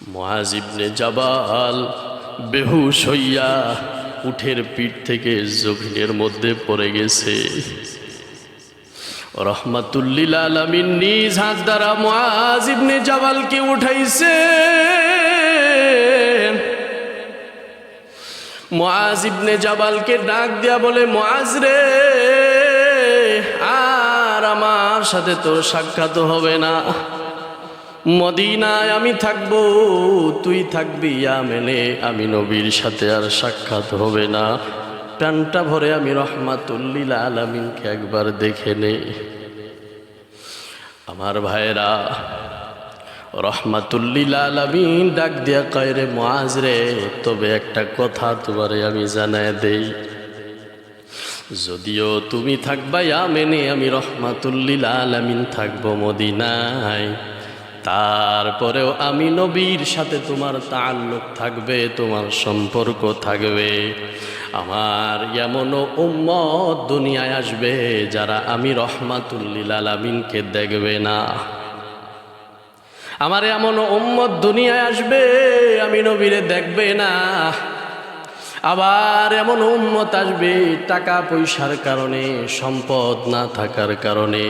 মুআজ ইবনে জাবাল বেহুশ হইয়া উটের পিঠ থেকে জমিনের মধ্যে পড়ে গেছে। রাহমাতুল লিল আলামিন নিজ হাত দ্বারা মুআজ ইবনে জাবালকে উঠাইছে। মুআজ ইবনে জাবালকে ডাক দিয়া বলে, মুআজ রে, আর আমার সাথে তোর সাক্ষাৎ হবে না। মদিনায় আমি থাকবো, তুই থাকবি ইয়ামেনে, আমি নবীর সাথে আর সাক্ষাৎ হবে না। প্রাণটা ভরে আমি রাহমাতুল লিল আলামিনকে একবার দেখে নেই। আমার ভাইরা, রাহমাতুল লিল আলামিন ডাক দিয়া কয়, রে মুআজ রে, তবে একটা কথা তোমারে আমি জানায় দেই, যদিও তুমি থাকবা ইয়ামেনে, আমি রাহমাতুল লিল আলামিন থাকবো মদিনায়, তারপরেও আমি নবীর সাথে তোমার তাআল্লুক থাকবে, তোমার সম্পর্ক থাকবে। আমার এমনও উম্মত দুনিয়ায় আসবে যারা আমি রাহমাতুল লিল আলামিনকে দেখবে না। আমার এমনও উম্মত দুনিয়ায় আসবে আমি নবীরে দেখবে না। আবার এমন উম্মত আসবে টাকা পয়সার কারণে, সম্পদ না থাকার কারণে